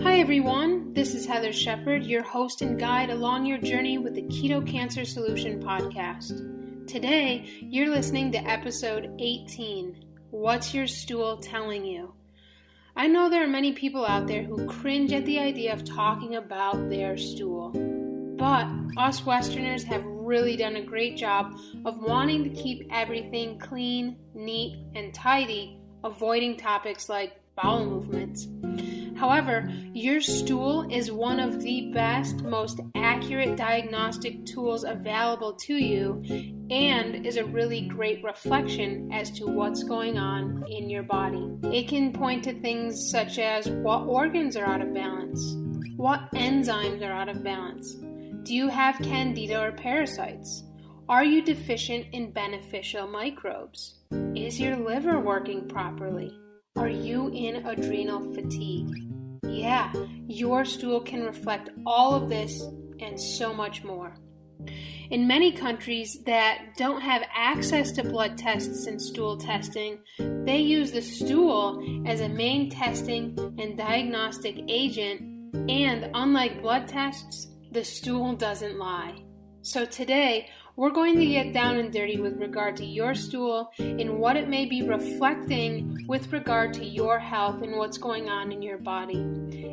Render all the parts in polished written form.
Hi everyone, this is Heathar Shepard, your host and guide along your journey with the Keto Cancer Solution podcast. Today, you're listening to episode 18, What's Your Stool Telling You? I know there are many people out there who cringe at the idea of talking about their stool, but us Westerners have really done a great job of wanting to keep everything clean, neat, and tidy, avoiding topics like bowel movements. However, your stool is one of the best, most accurate diagnostic tools available to you and is a really great reflection as to what's going on in your body. It can point to things such as what organs are out of balance, what enzymes are out of balance. Do you have candida or parasites? Are you deficient in beneficial microbes? Is your liver working properly? Are you in adrenal fatigue? Yeah, your stool can reflect all of this and so much more. In many countries that don't have access to blood tests and stool testing, they use the stool as a main testing and diagnostic agent, and unlike blood tests, the stool doesn't lie. So today, we're going to get down and dirty with regard to your stool and what it may be reflecting with regard to your health and what's going on in your body.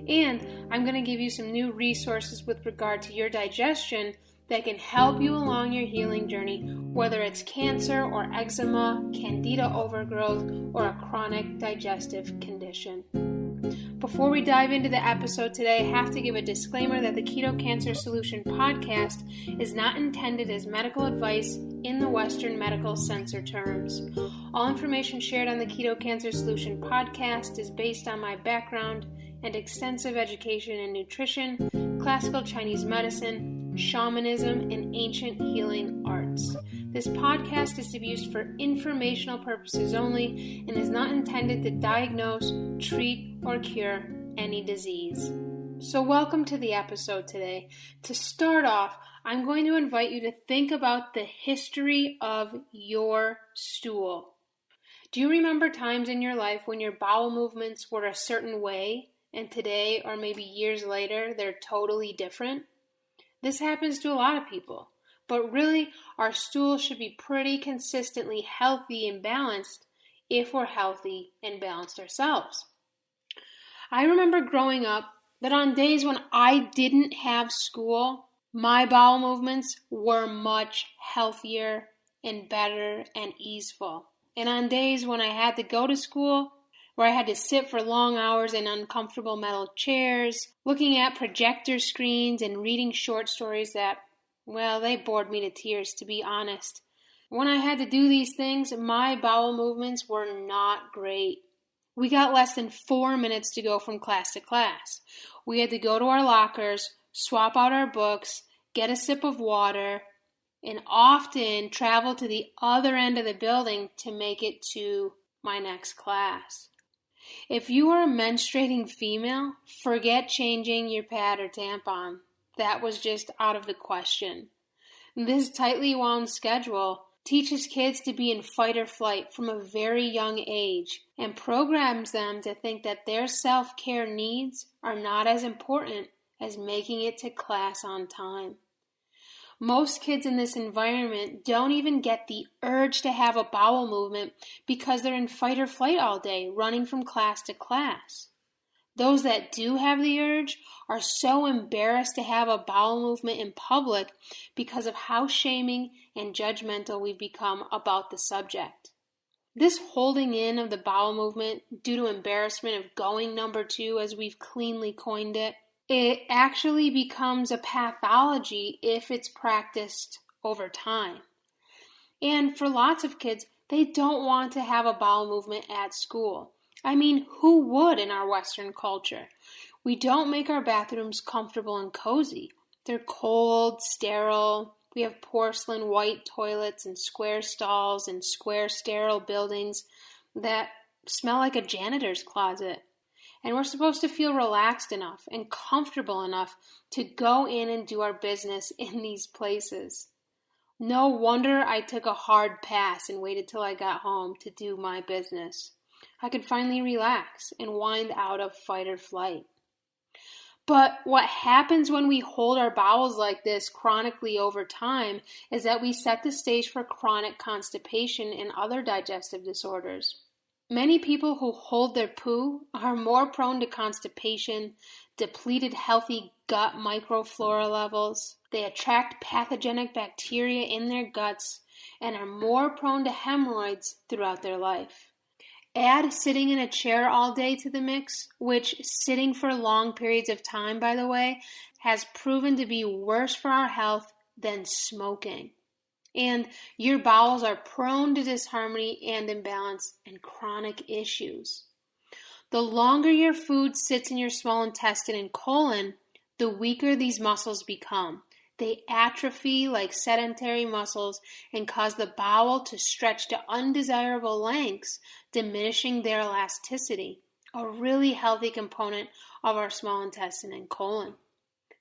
And I'm going to give you some new resources with regard to your digestion that can help you along your healing journey, whether it's cancer or eczema, candida overgrowth, or a chronic digestive condition. Before we dive into the episode today, I have to give a disclaimer that the Keto Cancer Solution podcast is not intended as medical advice in the Western medical censor terms. All information shared on the Keto Cancer Solution podcast is based on my background and extensive education in nutrition, classical Chinese medicine, shamanism, and ancient healing arts. This podcast is to be used for informational purposes only and is not intended to diagnose, treat, or cure any disease. So welcome to the episode today. To start off, I'm going to invite you to think about the history of your stool. Do you remember times in your life when your bowel movements were a certain way, and today, or maybe years later, they're totally different? This happens to a lot of people. But really, our stool should be pretty consistently healthy and balanced if we're healthy and balanced ourselves. I remember growing up that on days when I didn't have school, my bowel movements were much healthier and better and easeful. And on days when I had to go to school, where I had to sit for long hours in uncomfortable metal chairs, looking at projector screens and reading short stories that, well, they bored me to tears, to be honest. When I had to do these things, my bowel movements were not great. We got less than 4 minutes to go from class to class. We had to go to our lockers, swap out our books, get a sip of water, and often travel to the other end of the building to make it to my next class. If you are a menstruating female, forget changing your pad or tampon. That was just out of the question. This tightly wound schedule teaches kids to be in fight or flight from a very young age and programs them to think that their self-care needs are not as important as making it to class on time. Most kids in this environment don't even get the urge to have a bowel movement because they're in fight or flight all day, running from class to class. Those that do have the urge are so embarrassed to have a bowel movement in public because of how shaming and judgmental we've become about the subject. This holding in of the bowel movement due to embarrassment of going number 2, as we've cleanly coined it, it actually becomes a pathology if it's practiced over time. And for lots of kids, they don't want to have a bowel movement at school. I mean, who would in our Western culture? We don't make our bathrooms comfortable and cozy. They're cold, sterile. We have porcelain white toilets and square stalls and square sterile buildings that smell like a janitor's closet. And we're supposed to feel relaxed enough and comfortable enough to go in and do our business in these places. No wonder I took a hard pass and waited till I got home to do my business. I could finally relax and wind out of fight or flight. But what happens when we hold our bowels like this chronically over time is that we set the stage for chronic constipation and other digestive disorders. Many people who hold their poo are more prone to constipation, depleted healthy gut microflora levels. They attract pathogenic bacteria in their guts and are more prone to hemorrhoids throughout their life. Add sitting in a chair all day to the mix, which sitting for long periods of time, by the way, has proven to be worse for our health than smoking. And your bowels are prone to disharmony and imbalance and chronic issues. The longer your food sits in your small intestine and colon, the weaker these muscles become. They atrophy like sedentary muscles and cause the bowel to stretch to undesirable lengths, diminishing their elasticity, a really healthy component of our small intestine and colon.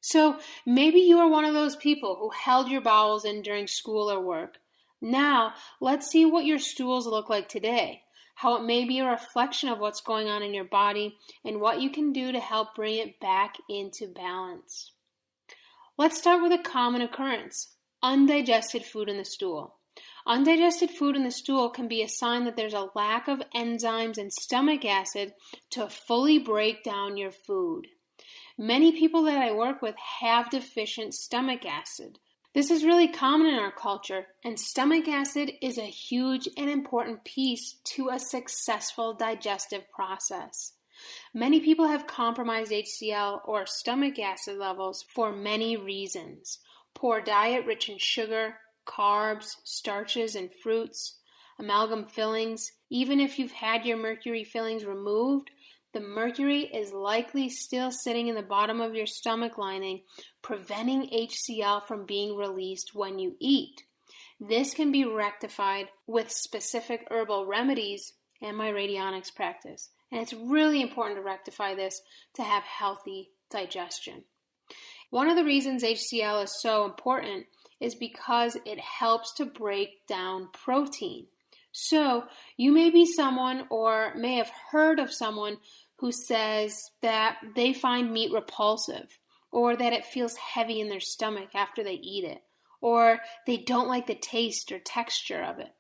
So maybe you are one of those people who held your bowels in during school or work. Now, let's see what your stools look like today, how it may be a reflection of what's going on in your body, and what you can do to help bring it back into balance. Let's start with a common occurrence, undigested food in the stool. Undigested food in the stool can be a sign that there's a lack of enzymes and stomach acid to fully break down your food. Many people that I work with have deficient stomach acid. This is really common in our culture, and stomach acid is a huge and important piece to a successful digestive process. Many people have compromised HCl or stomach acid levels for many reasons. Poor diet rich in sugar, carbs, starches, and fruits, amalgam fillings. Even if you've had your mercury fillings removed, the mercury is likely still sitting in the bottom of your stomach lining, preventing HCl from being released when you eat. This can be rectified with specific herbal remedies and my radionics practice. And it's really important to rectify this to have healthy digestion. One of the reasons HCl is so important is because it helps to break down protein. So you may be someone or may have heard of someone who says that they find meat repulsive, or that it feels heavy in their stomach after they eat it, or they don't like the taste or texture of it.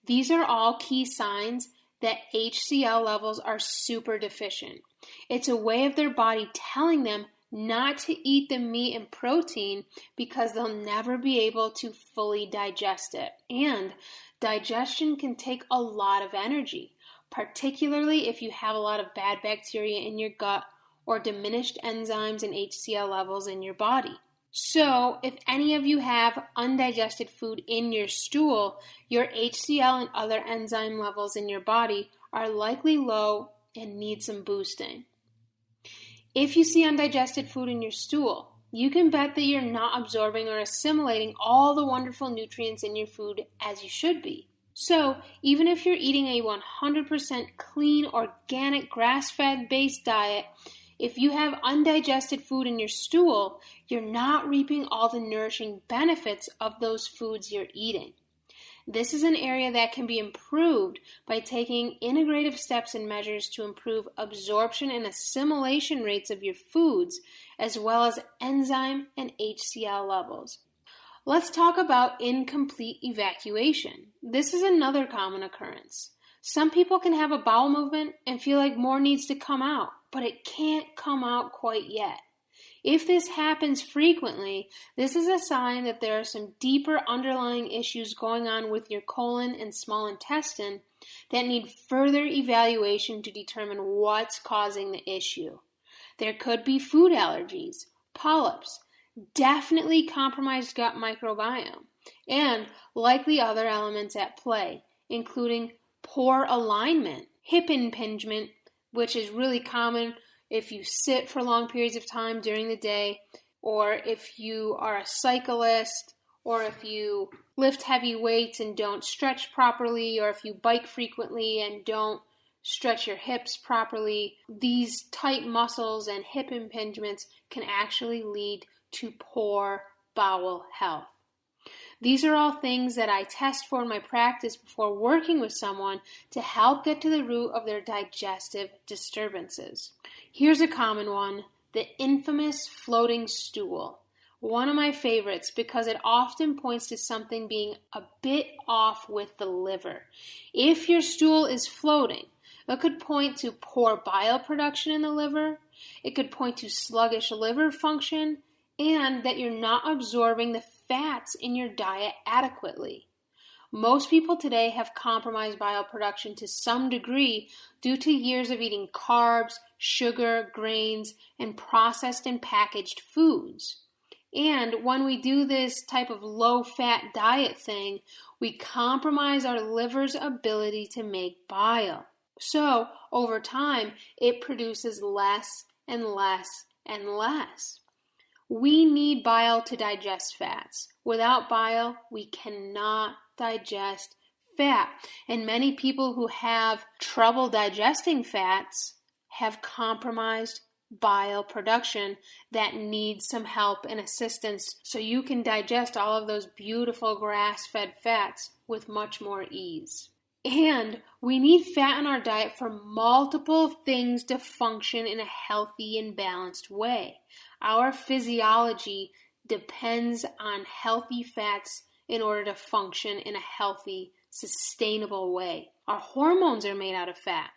These are all key signs that HCl levels are super deficient. It's a way of their body telling them not to eat the meat and protein because they'll never be able to fully digest it. And digestion can take a lot of energy, particularly if you have a lot of bad bacteria in your gut or diminished enzymes and HCl levels in your body. So, if any of you have undigested food in your stool, your HCl and other enzyme levels in your body are likely low and need some boosting. If you see undigested food in your stool, you can bet that you're not absorbing or assimilating all the wonderful nutrients in your food as you should be. So, even if you're eating a 100% clean, organic, grass-fed based diet, if you have undigested food in your stool, you're not reaping all the nourishing benefits of those foods you're eating. This is an area that can be improved by taking integrative steps and measures to improve absorption and assimilation rates of your foods, as well as enzyme and HCl levels. Let's talk about incomplete evacuation. This is another common occurrence. Some people can have a bowel movement and feel like more needs to come out, but it can't come out quite yet. If this happens frequently, this is a sign that there are some deeper underlying issues going on with your colon and small intestine that need further evaluation to determine what's causing the issue. There could be food allergies, polyps, definitely compromised gut microbiome, and likely other elements at play, including poor alignment, hip impingement, which is really common if you sit for long periods of time during the day, or if you are a cyclist, or if you lift heavy weights and don't stretch properly, or if you bike frequently and don't stretch your hips properly. These tight muscles and hip impingements can actually lead to poor bowel health. These are all things that I test for in my practice before working with someone to help get to the root of their digestive disturbances. Here's a common one, the infamous floating stool. One of my favorites because it often points to something being a bit off with the liver. If your stool is floating, it could point to poor bile production in the liver, it could point to sluggish liver function, and that you're not absorbing the fats in your diet adequately. Most people today have compromised bile production to some degree due to years of eating carbs, sugar, grains, and processed and packaged foods. And when we do this type of low-fat diet thing, we compromise our liver's ability to make bile. So, over time, it produces less and less and less. We need bile to digest fats. Without bile, we cannot digest fat. And many people who have trouble digesting fats have compromised bile production that needs some help and assistance so you can digest all of those beautiful grass-fed fats with much more ease. And we need fat in our diet for multiple things to function in a healthy and balanced way. Our physiology depends on healthy fats in order to function in a healthy, sustainable way. Our hormones are made out of fat.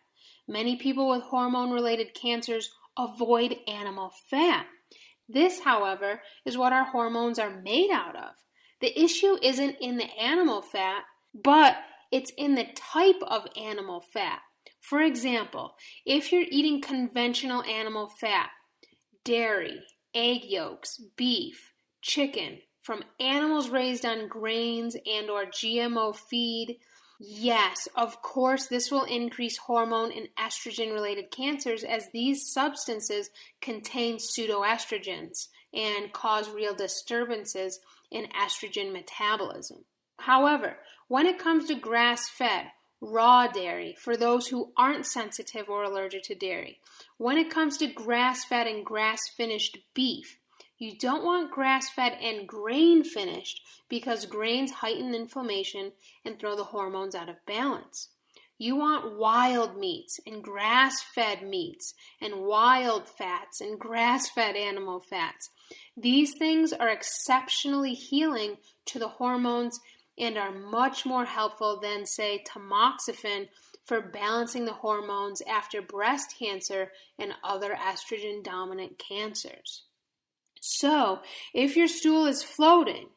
Many people with hormone-related cancers avoid animal fat. This, however, is what our hormones are made out of. The issue isn't in the animal fat, but it's in the type of animal fat. For example, if you're eating conventional animal fat, dairy, egg yolks, beef, chicken, from animals raised on grains and or GMO feed, yes, of course, this will increase hormone and estrogen-related cancers as these substances contain pseudoestrogens and cause real disturbances in estrogen metabolism. However, when it comes to grass-fed, raw dairy, for those who aren't sensitive or allergic to dairy, when it comes to grass-fed and grass-finished beef, you don't want grass-fed and grain-finished because grains heighten inflammation and throw the hormones out of balance. You want wild meats and grass-fed meats and wild fats and grass-fed animal fats. These things are exceptionally healing to the hormones and are much more helpful than, say, tamoxifen for balancing the hormones after breast cancer and other estrogen-dominant cancers. So, if your stool is floating,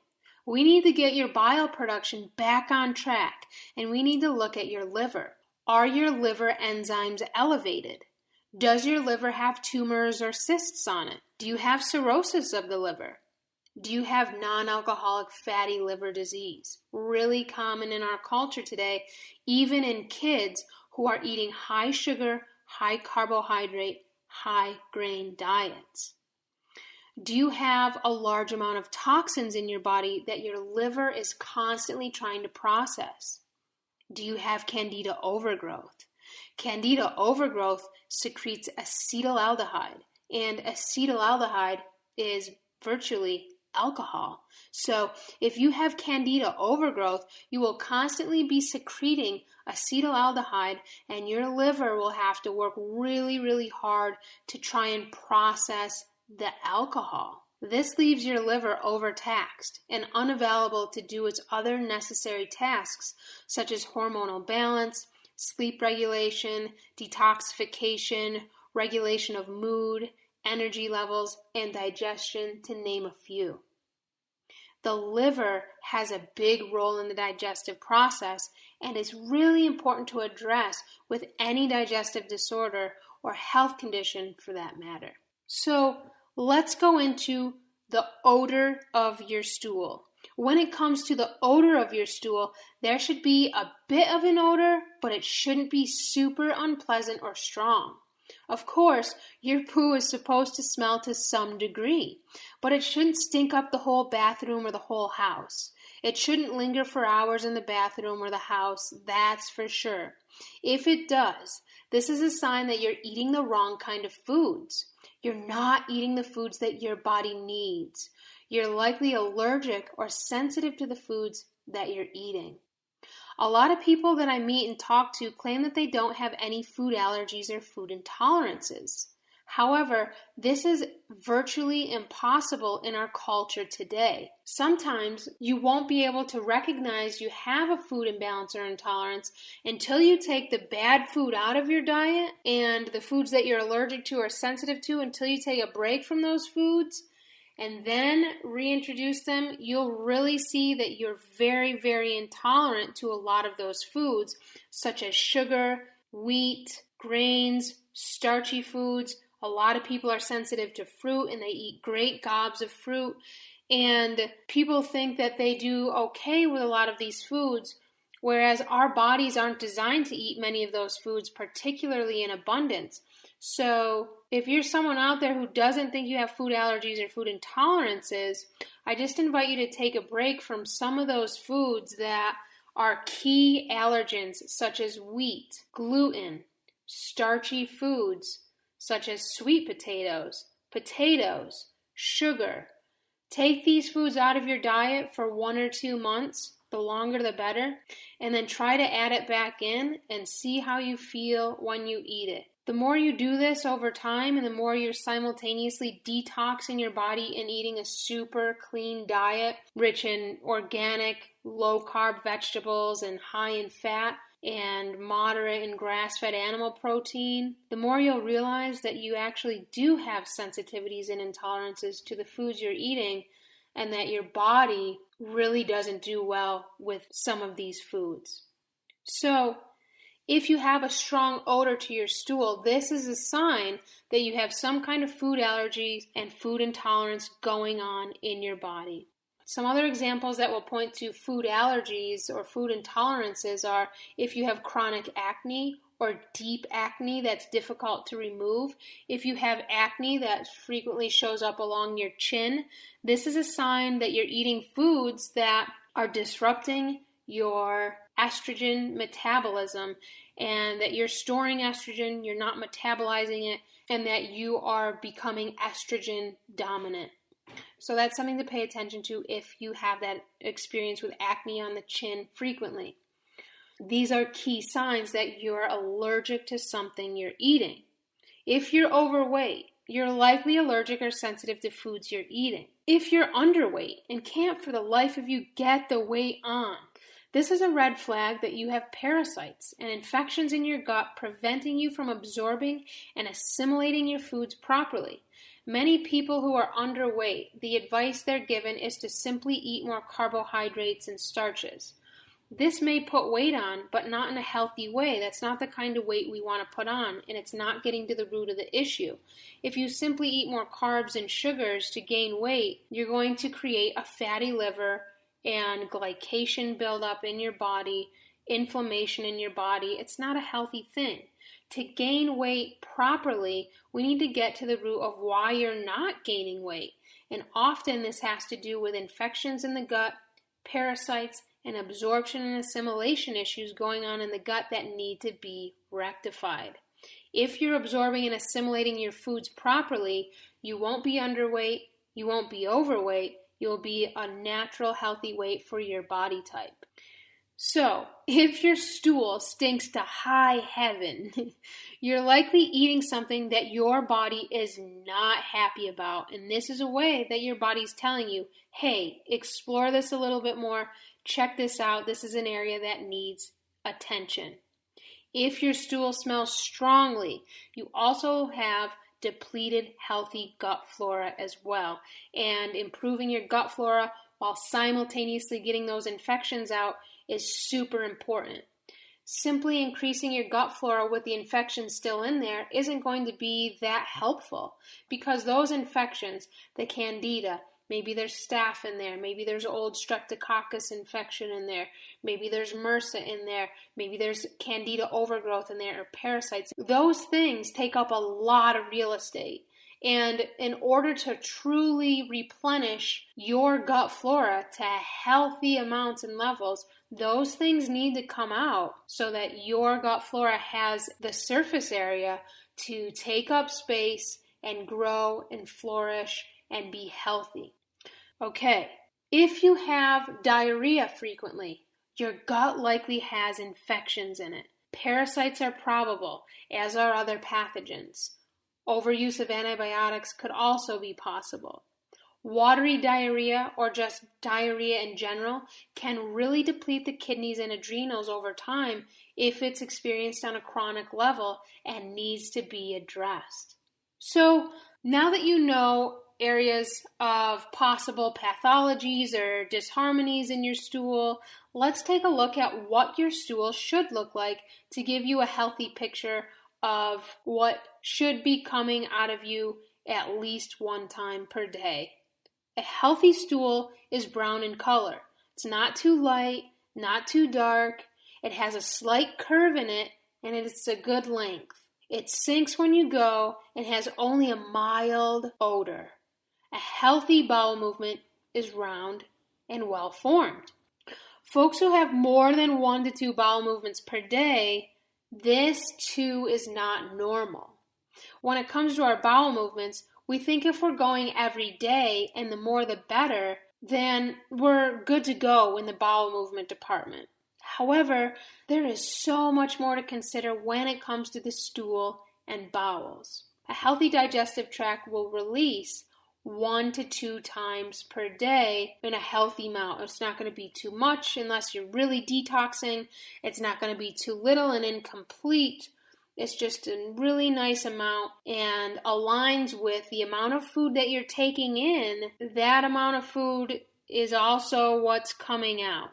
we need to get your bile production back on track, and we need to look at your liver. Are your liver enzymes elevated? Does your liver have tumors or cysts on it? Do you have cirrhosis of the liver? Do you have non-alcoholic fatty liver disease? Really common in our culture today, even in kids who are eating high sugar, high carbohydrate, high grain diets. Do you have a large amount of toxins in your body that your liver is constantly trying to process? Do you have candida overgrowth? Candida overgrowth secretes acetaldehyde, and acetaldehyde is virtually alcohol. So if you have candida overgrowth, you will constantly be secreting acetaldehyde, and your liver will have to work really, really hard to try and process the alcohol. This leaves your liver overtaxed and unavailable to do its other necessary tasks, such as hormonal balance, sleep regulation, detoxification, regulation of mood, energy levels, and digestion, to name a few. The liver has a big role in the digestive process and is really important to address with any digestive disorder or health condition for that matter. So let's go into the odor of your stool. When it comes to the odor of your stool, there should be a bit of an odor, but it shouldn't be super unpleasant or strong. Of course, your poo is supposed to smell to some degree, but it shouldn't stink up the whole bathroom or the whole house. It shouldn't linger for hours in the bathroom or the house, that's for sure. If it does, this is a sign that you're eating the wrong kind of foods. You're not eating the foods that your body needs. You're likely allergic or sensitive to the foods that you're eating. A lot of people that I meet and talk to claim that they don't have any food allergies or food intolerances. However, this is virtually impossible in our culture today. Sometimes you won't be able to recognize you have a food imbalance or intolerance until you take the bad food out of your diet and the foods that you're allergic to or sensitive to, until you take a break from those foods and then reintroduce them. You'll really see that you're very, very intolerant to a lot of those foods, such as sugar, wheat, grains, starchy foods. A lot of people are sensitive to fruit and they eat great gobs of fruit. And people think that they do okay with a lot of these foods, whereas our bodies aren't designed to eat many of those foods, particularly in abundance. So if you're someone out there who doesn't think you have food allergies or food intolerances, I just invite you to take a break from some of those foods that are key allergens, such as wheat, gluten, starchy foods, such as sweet potatoes, sugar. Take these foods out of your diet for 1 or 2 months, the longer the better, and then try to add it back in and see how you feel when you eat it. The more you do this over time and the more you're simultaneously detoxing your body and eating a super clean diet, rich in organic, low-carb vegetables and high in fat, and moderate in grass-fed animal protein, the more you'll realize that you actually do have sensitivities and intolerances to the foods you're eating, and that your body really doesn't do well with some of these foods. So, if you have a strong odor to your stool, this is a sign that you have some kind of food allergies and food intolerance going on in your body. Some other examples that will point to food allergies or food intolerances are if you have chronic acne or deep acne that's difficult to remove. If you have acne that frequently shows up along your chin, this is a sign that you're eating foods that are disrupting your estrogen metabolism, and that you're storing estrogen, you're not metabolizing it, and that you are becoming estrogen dominant. So that's something to pay attention to if you have that experience with acne on the chin frequently. These are key signs that you're allergic to something you're eating. If you're overweight, you're likely allergic or sensitive to foods you're eating. If you're underweight and can't for the life of you get the weight on, this is a red flag that you have parasites and infections in your gut preventing you from absorbing and assimilating your foods properly. Many people who are underweight, the advice they're given is to simply eat more carbohydrates and starches. This may put weight on, but not in a healthy way. That's not the kind of weight we want to put on, and it's not getting to the root of the issue. If you simply eat more carbs and sugars to gain weight, you're going to create a fatty liver and glycation buildup in your body, inflammation in your body. It's not a healthy thing. To gain weight properly, we need to get to the root of why you're not gaining weight. And often this has to do with infections in the gut, parasites, and absorption and assimilation issues going on in the gut that need to be rectified. If you're absorbing and assimilating your foods properly, you won't be underweight, you won't be overweight, you'll be a natural healthy weight for your body type. So, if your stool stinks to high heaven, you're likely eating something that your body is not happy about. And this is a way that your body's telling you, hey, explore this a little bit more, check this out, this is an area that needs attention. If your stool smells strongly, you also have depleted healthy gut flora as well. And improving your gut flora while simultaneously getting those infections out is super important. Simply increasing your gut flora with the infection still in there isn't going to be that helpful, because those infections, the candida, maybe there's staph in there, maybe there's old streptococcus infection in there, maybe there's MRSA in there, maybe there's candida overgrowth in there, or parasites. Those things take up a lot of real estate. And in order to truly replenish your gut flora to healthy amounts and levels, those things need to come out so that your gut flora has the surface area to take up space and grow and flourish and be healthy. Okay, if you have diarrhea frequently, your gut likely has infections in it. Parasites are probable, as are other pathogens. Overuse of antibiotics could also be possible. Watery diarrhea, or just diarrhea in general, can really deplete the kidneys and adrenals over time if it's experienced on a chronic level and needs to be addressed. So now that you know areas of possible pathologies or disharmonies in your stool, let's take a look at what your stool should look like to give you a healthy picture of what should be coming out of you at least one time per day. A healthy stool is brown in color. It's not too light, not too dark. It has a slight curve in it, and it's a good length. It sinks when you go and has only a mild odor. A healthy bowel movement is round and well formed. Folks who have more than 1 to 2 bowel movements per day, this too is not normal. When it comes to our bowel movements, we think if we're going every day and the more the better, then we're good to go in the bowel movement department. However, there is so much more to consider when it comes to the stool and bowels. A healthy digestive tract will release 1 to 2 times per day in a healthy amount. It's not going to be too much unless you're really detoxing. It's not going to be too little and incomplete. It's just a really nice amount and aligns with the amount of food that you're taking in. That amount of food is also what's coming out.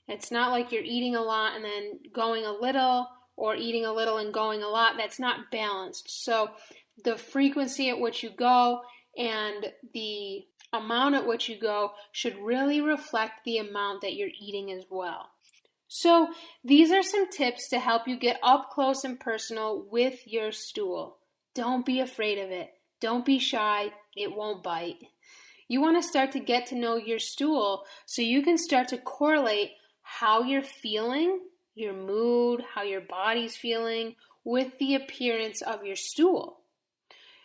It's not like you're eating a lot and then going a little, or eating a little and going a lot. That's not balanced. So the frequency at which you go and the amount at which you go should really reflect the amount that you're eating as well. So these are some tips to help you get up close and personal with your stool. Don't be afraid of it. Don't be shy. It won't bite. You want to start to get to know your stool so you can start to correlate how you're feeling, your mood, how your body's feeling with the appearance of your stool.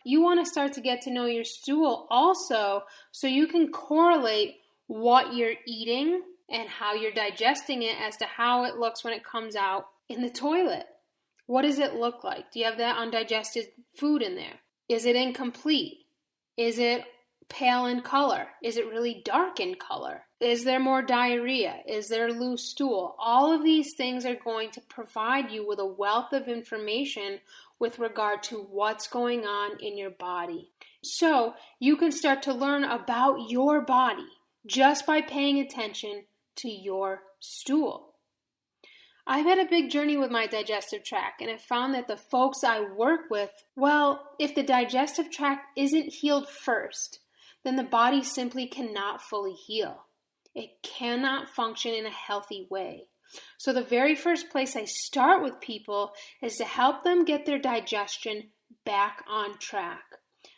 You want to start to get to know your stool also so you can correlate what you're eating and how you're digesting it as to how it looks when it comes out in the toilet. What does it look like? Do you have that undigested food in there? Is it incomplete? Is it pale in color? Is it really dark in color? Is there more diarrhea? Is there loose stool? All of these things are going to provide you with a wealth of information with regard to what's going on in your body. So you can start to learn about your body just by paying attention to your stool. I've had a big journey with my digestive tract, and I've found that the folks I work with, well, if the digestive tract isn't healed first, then the body simply cannot fully heal. It cannot function in a healthy way. So the very first place I start with people is to help them get their digestion back on track.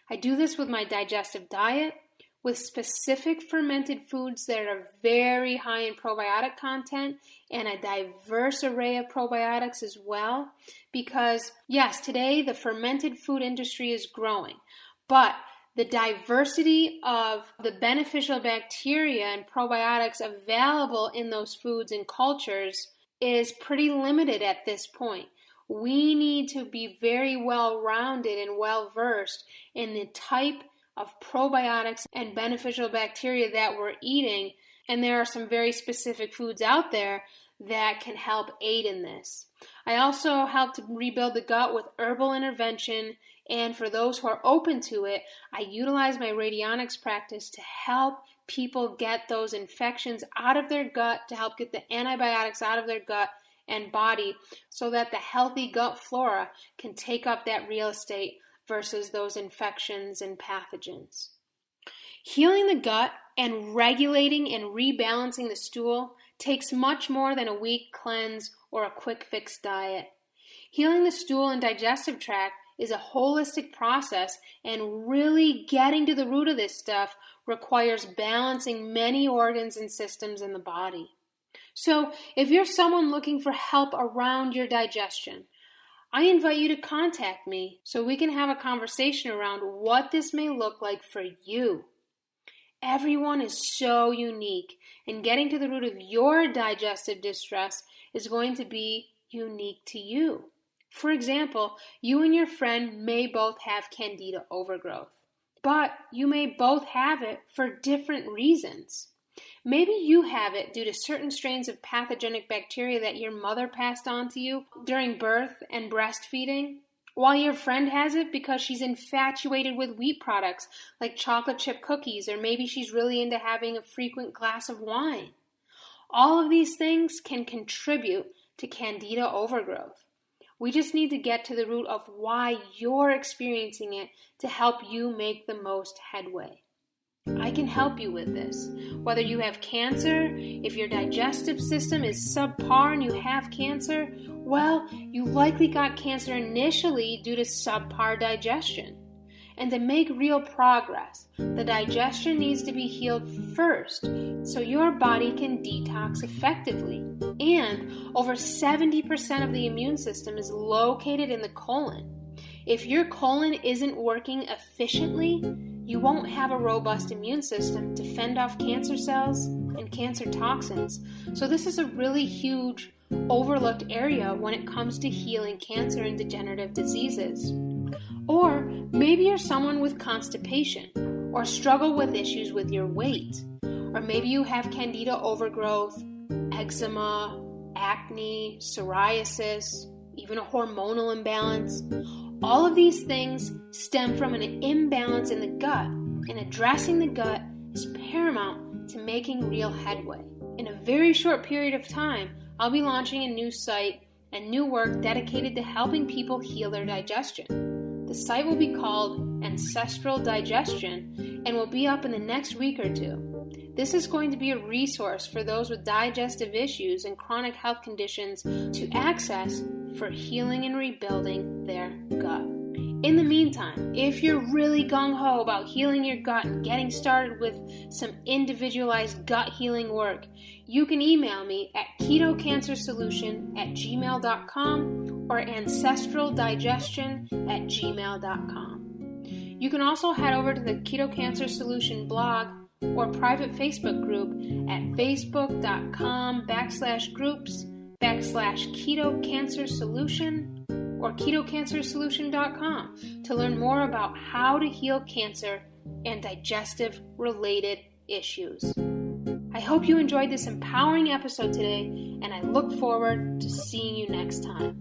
I do this with my digestive diet, with specific fermented foods that are very high in probiotic content and a diverse array of probiotics as well. Because yes, today the fermented food industry is growing, but the diversity of the beneficial bacteria and probiotics available in those foods and cultures is pretty limited at this point. We need to be very well-rounded and well-versed in the type of probiotics and beneficial bacteria that we're eating, and there are some very specific foods out there that can help aid in this. I also help to rebuild the gut with herbal intervention, and for those who are open to it, I utilize my radionics practice to help people get those infections out of their gut, to help get the antibiotics out of their gut and body so that the healthy gut flora can take up that real estate versus those infections and pathogens. Healing the gut and regulating and rebalancing the stool takes much more than a weak cleanse or a quick fix diet. Healing the stool and digestive tract is a holistic process, and really getting to the root of this stuff requires balancing many organs and systems in the body. So if you're someone looking for help around your digestion, I invite you to contact me so we can have a conversation around what this may look like for you. Everyone is so unique, and getting to the root of your digestive distress is going to be unique to you. For example, you and your friend may both have candida overgrowth, but you may both have it for different reasons. Maybe you have it due to certain strains of pathogenic bacteria that your mother passed on to you during birth and breastfeeding, while your friend has it because she's infatuated with wheat products like chocolate chip cookies, or maybe she's really into having a frequent glass of wine. All of these things can contribute to candida overgrowth. We just need to get to the root of why you're experiencing it to help you make the most headway. I can help you with this. Whether you have cancer, if your digestive system is subpar and you have cancer, well, you likely got cancer initially due to subpar digestion. And to make real progress, the digestion needs to be healed first so your body can detox effectively. And over 70% of the immune system is located in the colon. If your colon isn't working efficiently, you won't have a robust immune system to fend off cancer cells and cancer toxins. So this is a really huge, overlooked area when it comes to healing cancer and degenerative diseases. Or maybe you're someone with constipation or struggle with issues with your weight. Or maybe you have candida overgrowth, eczema, acne, psoriasis, even a hormonal imbalance. All of these things stem from an imbalance in the gut, and addressing the gut is paramount to making real headway. In a very short period of time, I'll be launching a new site and new work dedicated to helping people heal their digestion. The site will be called Ancestral Digestion and will be up in the next week or two. This is going to be a resource for those with digestive issues and chronic health conditions to access for healing and rebuilding their gut. In the meantime, if you're really gung-ho about healing your gut and getting started with some individualized gut healing work, you can email me at ketocancersolution@gmail.com or ancestraldigestion@gmail.com. You can also head over to the Keto Cancer Solution blog or private Facebook group at facebook.com/groups/Keto Cancer Solution or ketocancersolution.com to learn more about how to heal cancer and digestive related issues. I hope you enjoyed this empowering episode today, and I look forward to seeing you next time.